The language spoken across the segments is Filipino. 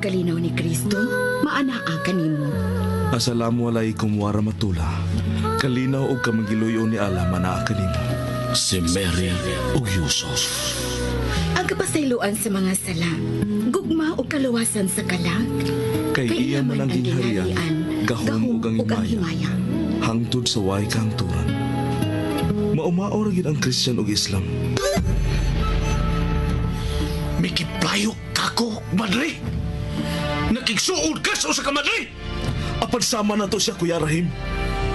pagkalinaw ni Kristo, maanaa kanimo. Assalamualaikum warahmatullah. Kalinaw og kamanggiluyo ni Allah manaa kanimo. Si Mary ug Yusuf. Ang kapasayloan sa mga sala, gugma o kaluwasan sa kalag. Kay iya man ang gingharian, gahom ug ang himaya, hangtod sa way kahangturan. Maumao ra gid ang Christian ug Islam. Mikiplayo kako, madre. Nakigsuod ka sa usa ka madre. Apan sama na to siya, Kuya Rahim.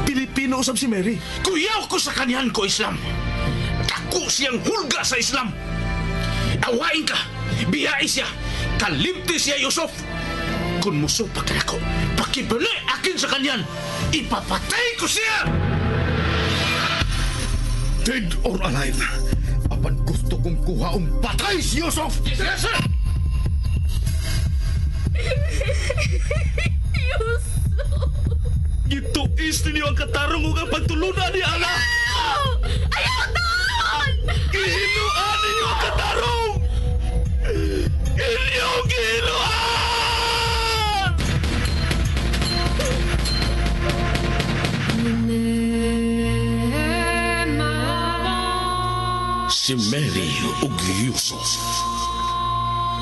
Pilipino usab si Mary. Kuyaw ko sa kanyan ko Islam. Dako siyang hulga sa Islam. Awain ka, biyai siya, kalimti siya Yusuf. Kung musupak ka ako, pakibali akin sa kanyan, ipapatay ko siya! Dead or alive, apan gusto kong kuhaong patay si Yusuf! Yes, sir! Yusuf! Gituis ninyo ang katarong ug ang pagtulunan ni Allah. Ayaw doon! Gihinuan ninyo ang katarong! Inyong gihinuan! Si Mary ug Yusuf.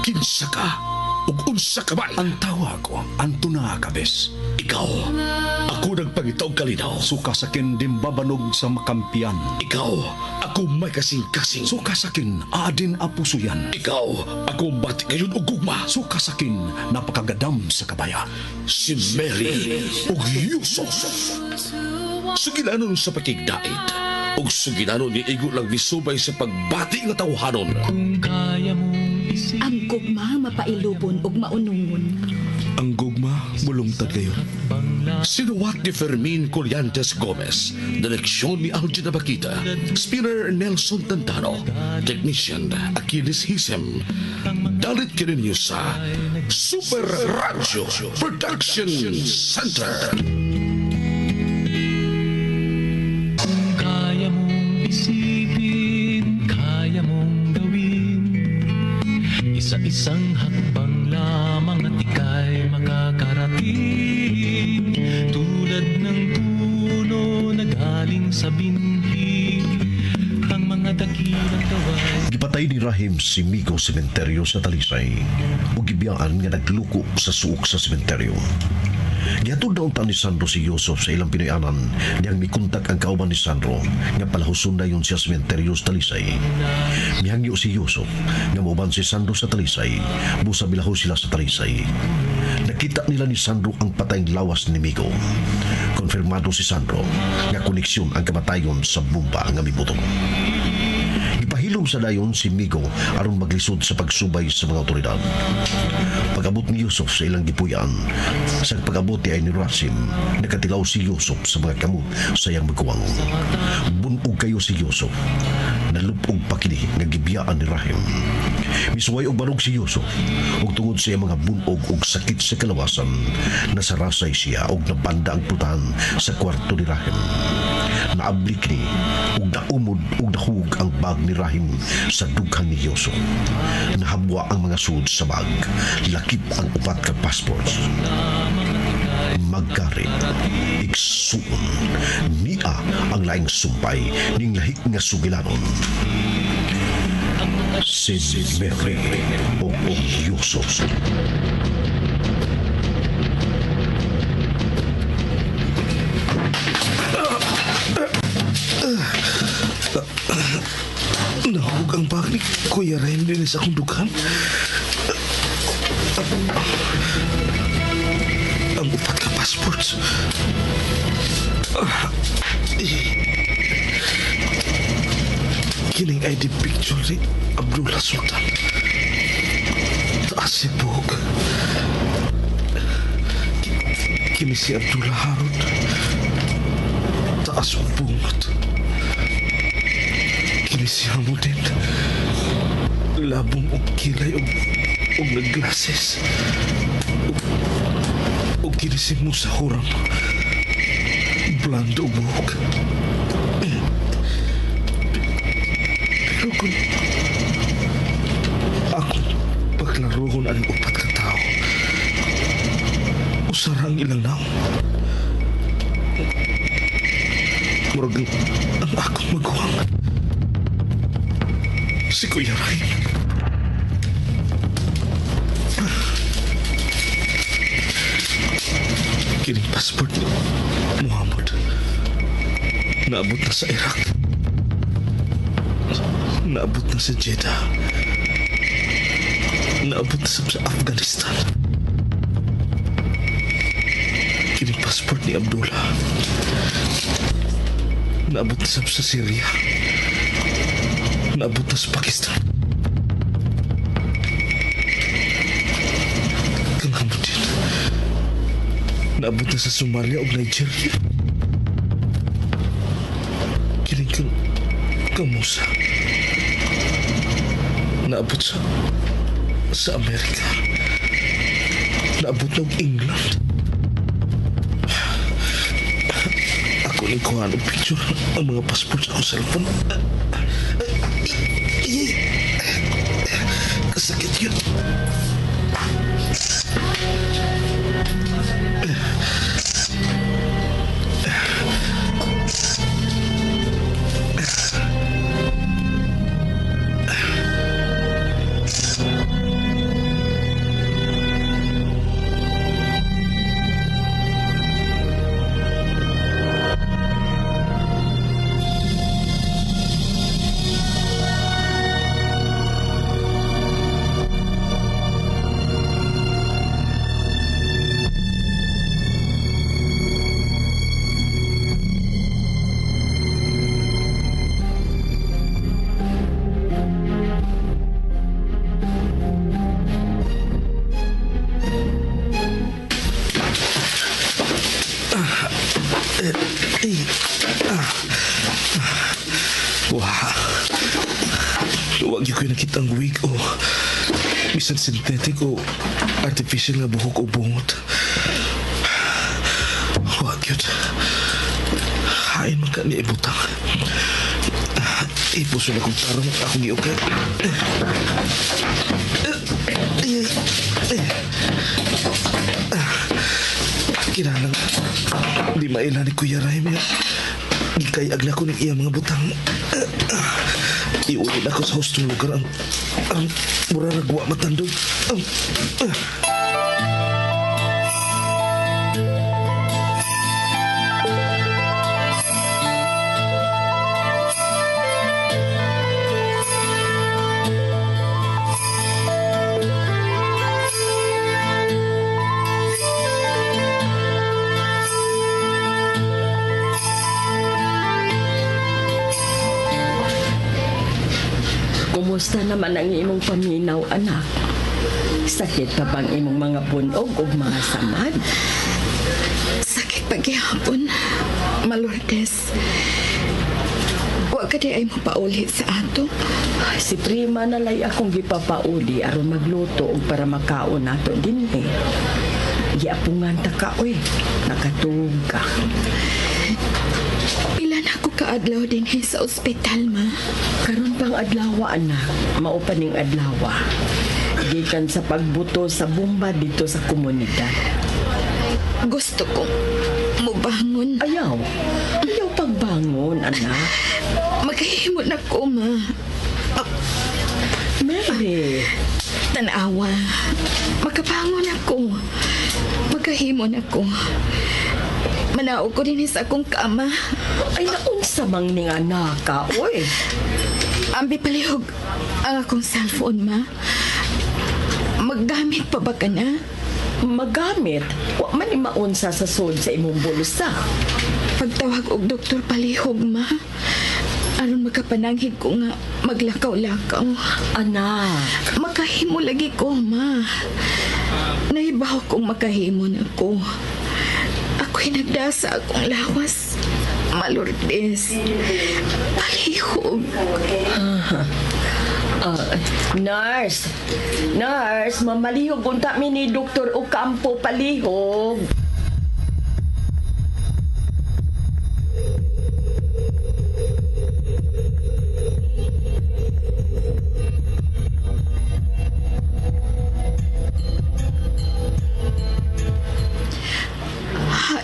Kinsa ka ug unsa ka man? Ang tawag ko, Antuna Kabes. Ikaw, ako nagpangitaw kalinaw. Suka sakin dimbabanog sa makampian. Ikaw, ako may kasing-kasing. Suka sakin adin apusuyan. Ikaw, ako bati ngayon og gugma. Suka sakin napakagadam sa kabayan. Si Mary ug Yusuf. Sugilanon sa pakigdait. Ug sugilanon ni igo lang nisubay sa pagbati nga tawhanon. Ang gugma mapailubon ug maunungon. Ang gugma bulungtad kayo. Sinuwat ni Fermin Colliantes Gomez, direksyon ni Algina Bakita, spinner Nelson Tantano, technician Achilles Hisem. Dalit kininyo sa Super Radio Production Center. Kaya mong isipin, kaya mong gawin, isa-isang hakbang lamang at ika'y makakarating. Tulad ng puno na galing sa binhi, ang mga dakilang gaway. Gipatay ni Rahim si Migo sementeryo sa Talisay ug gibiyaan nga nagluko sa suok sa sementeryo. Gihatod daw ni Sandro si Yusuf sa ilang Pinoyanan niyang mikontak ang kauban ni Sandro nga palahuson na yun siya sementeryo sa Talisay. Mihangyo si Yusuf nga mauban si Sandro sa Talisay, busa bilaho sila sa Talisay. Nakita nila ni Sandro ang patayng lawas ni Migo. Konfirmado si Sandro nga koneksyon ang kamatayon sa bomba nga mibutong. Ipahilom sa dayon si Migo aron maglisod sa pagsubay sa mga otoridad. Pag-abot ni Yusuf sa ilang gipuyan, sa pag-abot ay ni Rasim, nakatilaw si Yusuf sa mga kamot sa iyang magkuwang. Bunog kayo si Yusuf, nalupog pa kini nga gibiyaan ni Rahim. Misuway og barog si Yusuf, ug tungod sa iyang mga bunog ug sakit sa kalawasan, nasarasay siya ug nabanda ang putan sa kwarto ni Rahim. Naablik ni ug naumod ug nahug ang bag ni Rahim sa dughan ni Yusuf. Nahabwa ang mga sud sa bag, lakip ang upat ka passports. Magkarit, iksuon, niya ang laing sumpay ning lahik nga sugilanon. Si Mary o Yusuf. Nahug ang bag ni Kuya Rahim din sa akong dughan. Ang upat ka passports. Kining ID picture ni Abdullah Sultan. Taas si buhok. Kini si Abdullah Harun. Taas ang bungot. Kini si Hamudin. Labong og kilay og naglases. Og kini si Musa Huram. Blando og buhok. Pero kung ako paglaruhon ang upat ka tao, Sarang ilang naong. Murag ang akong maguwang. Si Kuya Ray. Kining passport ni Muhammad. Naabot na sa Iraq. Naabot na sa Jeddah. Naabot na sa Afghanistan. Kining passport ni Abdullah. Naabot na sa Syria. Naabot na sa Pakistan. Kang Hamudin. Naabot na sa Somalia o Nigeria. Kining kang Musa. Naabot sa Amerika. Naabot na og England. Ako ning kuhaan og picture ang mga passport sa akong cellphone. Kasakit yun. Wah, huwag yung kayo nakita ang wig o bisan synthetic o artificial nga buhok o bungot. Huwag yun. Hain man ka ni ibutang. Ipuso na kong tarong akong iukay. Kinalang di maila ni Kuya Raim ya. Gikayag na ko ng iya mga butang. Iulin ako sa hustong lugar ang mura nagwa matandog. Kumusta naman ang imong paminaw, anak? Sakit pa bang imong mga punog o mga samad? Sakit paghihapon, Malordes. Huwag ka di ay mapauli sa ato. Si Prima nalay akong gipapauli aron magluto og para makaon nato din eh. Giapungan ta ka, oy. Nakatuog ka. Pila na ako kaadlaw din sa ospital, ma. Karon pang adlaw, anak. Maupaning adlaw. Gikan sa pagbuto sa bomba dito sa komunidad. Gusto ko mubangon. Ayaw pagbangon, anak. Magahimon ako, ma. Mary. Tanawa. Makabangon ako. Magahimon ako. Manaog ko din sa akong kama. Ay, naunsa mang ning anak ka, oy. Ambi palihog ang akong cellphone, ma. Maggamit pa ba ka na? Magamit? Wa man imaunsa sa sod sa imong bulsa. Pagtawag og doktor palihog, ma. Aron makapananghid ko nga maglakaw-lakaw. Anak. Makahimo lagi ko, ma. Naibaw kong makahimo na ko. Ako'y nagdasa akong lawas. Malordes. Palihog. Nurse, mamalihog unta mi ni Dr. Ocampo palihog.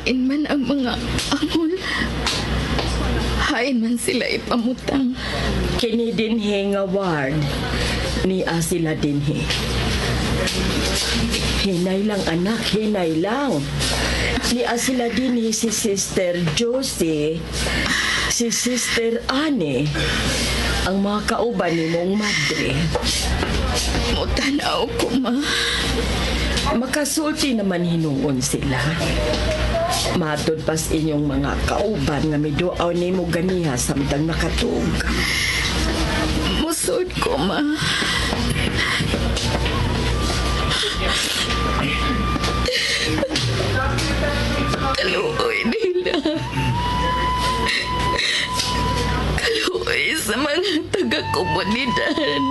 Hain man ang mga angol. Hain man sila ipamutang. Kini dinhi nga ward ni sila dinhi. Hinay lang anak, hinay lang. Ni sila dinhi si Sister Josie, si Sister Annie, ang mga kauban ni mong madre. Mutanaw ko, ma. Makasulti naman hinuon sila. Matod pas inyong mga kauban nga miduaw ni mo ganiha samtang nakatug. Musod ko, ma. Kaluoy nila. Kaluoy sa mga taga-komunidad.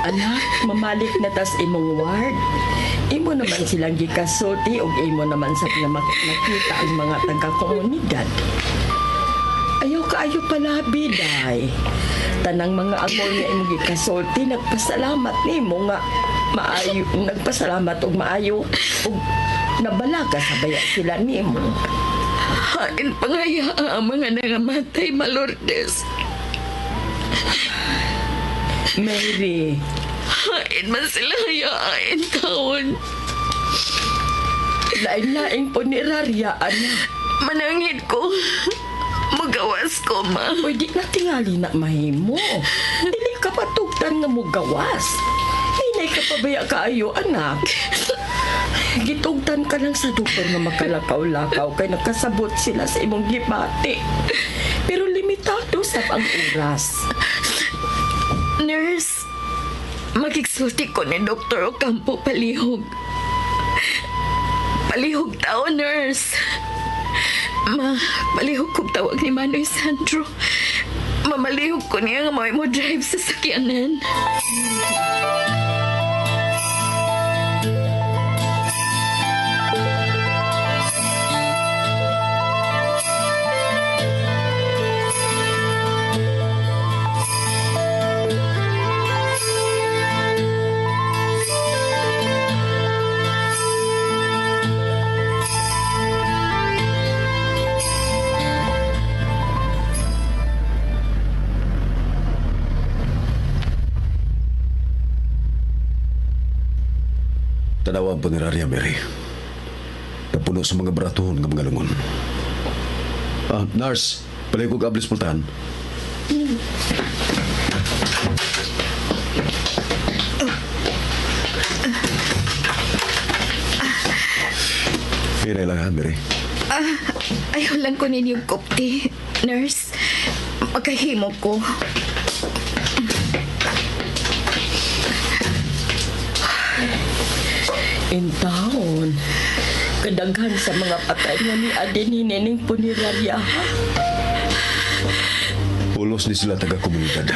Anak, mamalik na tas imong ward. Imo naman silang gikasulti o imo naman sa nakita ang mga taga-komunidad. Ayaw kaayo palabi, day. Tanang mga amor nga imong gikasulti, nagpasalamat nimo nga maayo, nagpasalamat og maayo og nabalaga sa baya sila nimo. Hain pangaya ang mga nangamatay, Malordes. Mary, Hain man sila hayain taon. lain-laing po ni Raria, anak. Manangin ko. Magawas ko, ma. Uy, di na tingali na mahimo. Dili ka patugtan nga mo gawas. Hinay ka pabaya kaayo, anak. Gitugtan ka lang sa doktor nga makalakaw-lakaw kay nakasabot sila sa imong gipati. Pero limitado sa ang oras. Nurse, magigsulti ko ni Dr. Ocampo palihog. Palihog tao, nurse. Ma, palihog kong tawag ni Manoy Sandro. Mamalihog ko niya nga mo drive sa sakyanan. Tanawan po ni Raria, Mary. Napuno sa mga baratuhon ng mga lungon. Nurse, palay ko kablis pultahan. Hinay lang ha, Mary. Ayaw lang ko ninyong kopti, nurse. Magkahimo ko. In taon, kadaghan sa mga patay nga ni Adin hinining punirarya. Ulos ni sila taga-komunidad.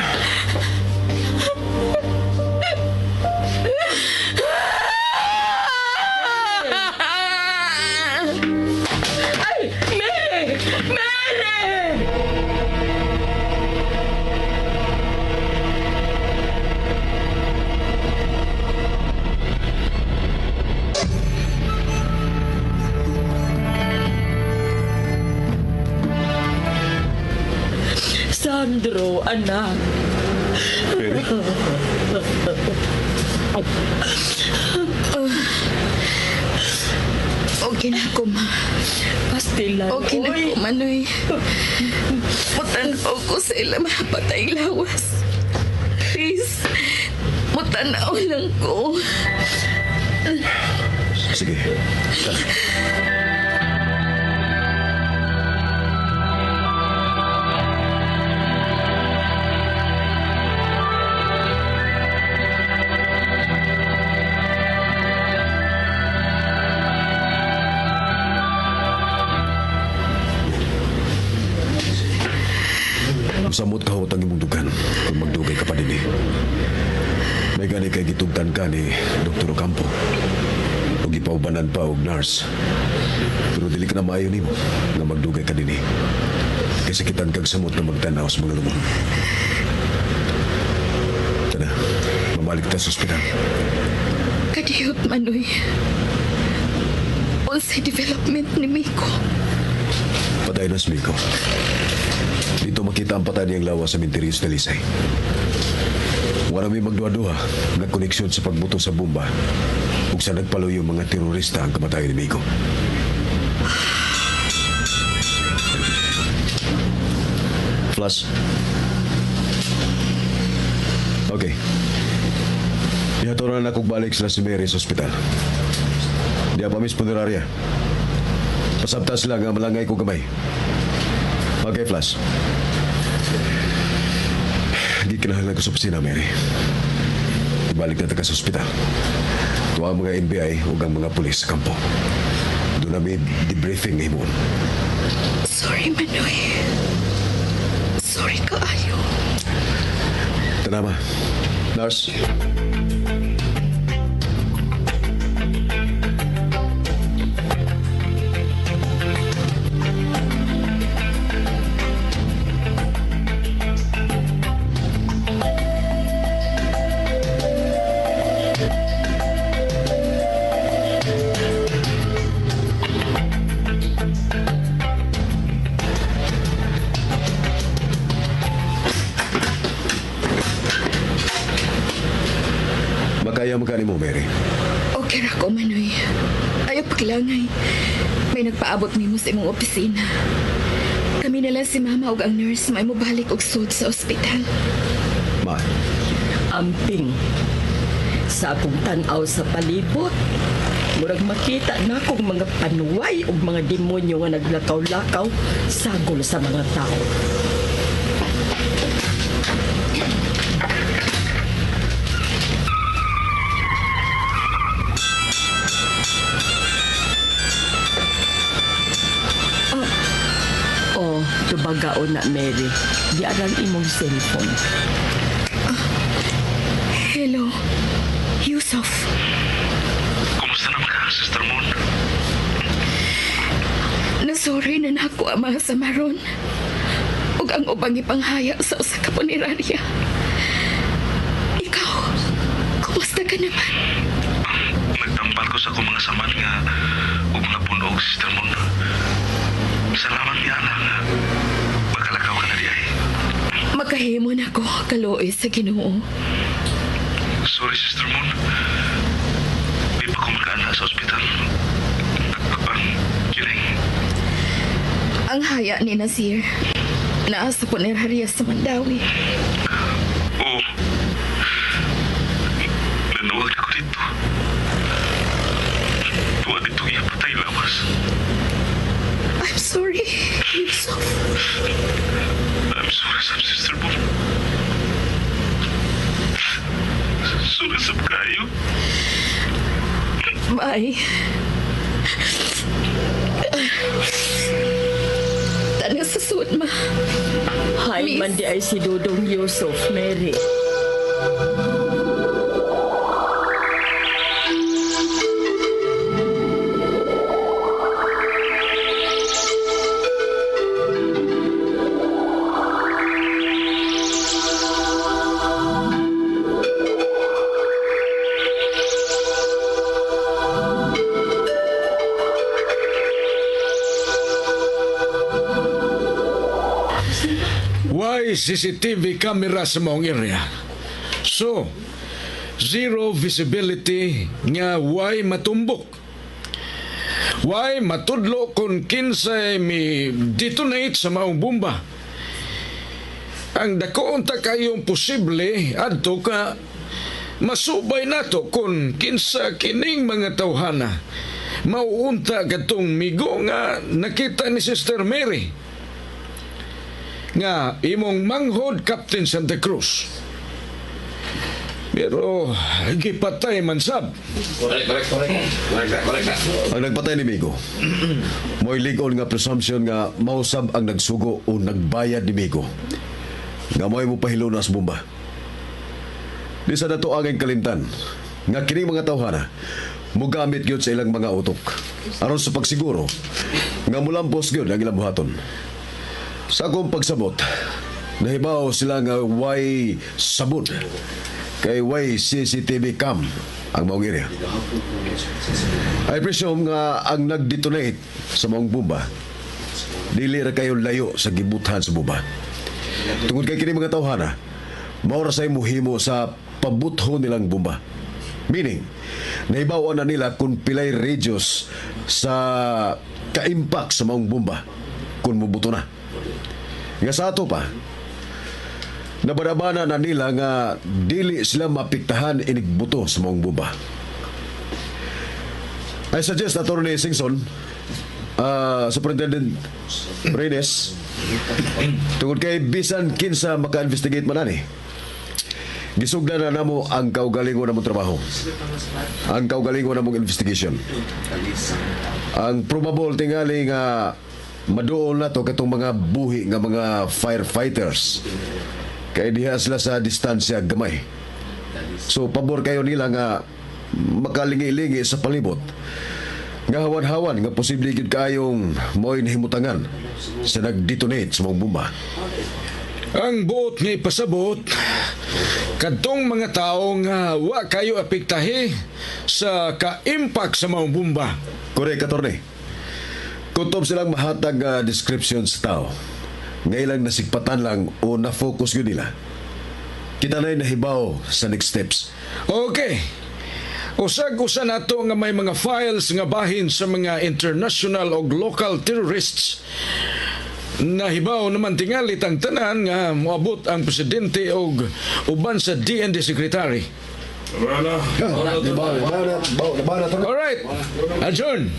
Ay! Mary! Mary! Sandro, anak. Mary? Okay na ako, ma. Pastilan. Okay na Oy. ko, Manoy. Mutanaw ko sa ila mahapatay lawas. Please, mutanaw lang ko. Sige. Samot ka hutang imong dugan kung magdugay ka pa din eh. May gani kay gitugtan ka ni Dr. Ocampo. Ug gipaubanan pa og nurse. Pero dili ka na maayo nimo nga magdugay ka dinhi. Kaysa kitang kag samot na magtanaw sa mga lumon. Tana, mamalik ta sa ospital. Kadiyot, Manoy. Unsay development ni Miko. Patay na si Miko. Dito makita ang patay niyang lawa sa Minteriyo sa Talisay. Wala may magduha-duha nga koneksyon sa pagbuto sa bomba ug sa nagpaluyo mga terorista ang kamatayon ni Miko. Flash. Okay. Ihaturan na akong balik sila si Mary sa ospital. Diya pa, Miss Puneraria. Pasabtas lang nga malangay ko gamay. Okay, Flash. Hindi kinahanglan ko sa opisina, Mary. Ibalik na taga sa ospital. Tuwa ang mga NBI o ang mga pulis sa kampo. Doon namin debriefing ngayon. Sorry, Manoy. Sorry kaayo. Tanama. Nurse. Makaya magkani mo, Mary. Okay ra ko, Manoy. Ayaw paglangay. May nagpaabot nimo sa imong opisina. Kami na lang si Mama ug ang nurse may mobalik og sud sa ospital. Ma, Amping. Sa akong tanaw sa palibot, murag makita na akong mga panuway ug mga demonyo nga naglakaw-lakaw sagol sa mga tao. Oh, tubagaon na, Mary. Di aral imong cellphone. Hello, Yusuf. Kumusta naman ka, Sister Moon? Nasorry na nako ang mga samaron. Ug ang ubang ipanghaya sa usa ka punerarya. Ikaw, kumusta ka naman? Nagtambal ko sa akong mga saman nga ug napunog, Sister Moon. Salamat niya lang. Makalakaw ka na diay. Makahimo na ko kaluoy sa Ginoo. Sorry, Sister Moon. Di pa ko makaana sa ospital. Ang kiling. Ang haya ni Nasir naa sa punerarya sa Mandawi. Oo. Nanuwag ako dito. Tuwa dito iya patay lawas. I'm sorry, Yusuf. I'm sorry, Sister Moon. Sorry sa kayo. Bye. Tana sa suot, ma. Hay Miss. man di ay si Dudong Yusuf, Mary. Why CCTV camera sa maong area? So, zero visibility nga why matumbok. Why matudlo kung kinsay mi detonate sa maong bomba. Ang dako unta kayong posible adto ka masubay nato kung kinsa kining mga tawhana. Mauunta katong migo nga nakita ni Sister Mary nga imong manghod Captain Santa Cruz. Pero gipatay man sab. ang nagpatay ni Miko, mo'y ligon nga presumption nga mausab ang nagsugo o nagbayad ni Miko. Nga mo'y mo pahilo na sa bomba. Di sa dato angay kalimtan nga kining mga tawhana mugamit gyud sa ilang mga utok aron sa pagsiguro nga mulampos gyud ang ilang buhaton. Sa akong pagsabot, nahibaw sila nga way sabon kay way CCTV cam ang maong area. I presume nga ang nag-detonate sa maong bomba dili ra kayo layo sa gibuthan sa bomba. Tungod kay kini mga tawhana, maura say muhimo sa pabutho nilang bomba. Meaning, nahibawan na nila kung pilay radius sa ka-impact sa maong bomba kung mubuto na. Nga sa ato pa, nabadabana na nila nga dili sila mapiktahan inigbuto sa maong bomba. I suggest Attorney Singson, Superintendent Reyes, tungod kay bisan kinsa maka-investigate man ani, gisugdan na namo ang kaugalingon namong trabaho, ang kaugalingon namong investigation. Ang probable tingali nga maduol na to katong mga buhi nga mga firefighters kay diha sila sa distansya gamay. So pabor kayo nila nga makalingi-lingi sa palibot nga hawan-hawan nga posible gid kayong mo'y nahimutangan sa nag-detonate sa mga bomba. Ang buot nga ipasabot, kadtong mga tao nga wa kayo apektahi sa ka-impact sa mga bomba. Correct, Attorney. Kutob silang mahatag description sa tao. Ngayon lang nasigpatan lang o na-focus yun nila. Kita na'y nahibaw sa next steps. Okay. Usag-usa nato nga may mga files nga bahin sa mga international o local terrorists. Nahibaw naman tingali ang tanan nga moabot ang presidente o uban sa DND secretary. Alright, adjourn.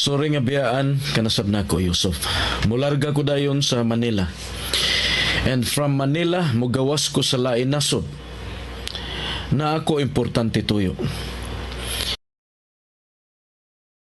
Sorry nga biyaan, kanasab na ko, Yusuf. Mularga ko dayon sa Manila. And from Manila, mugawas ko sa lain nasod. Na ako importante tuyo.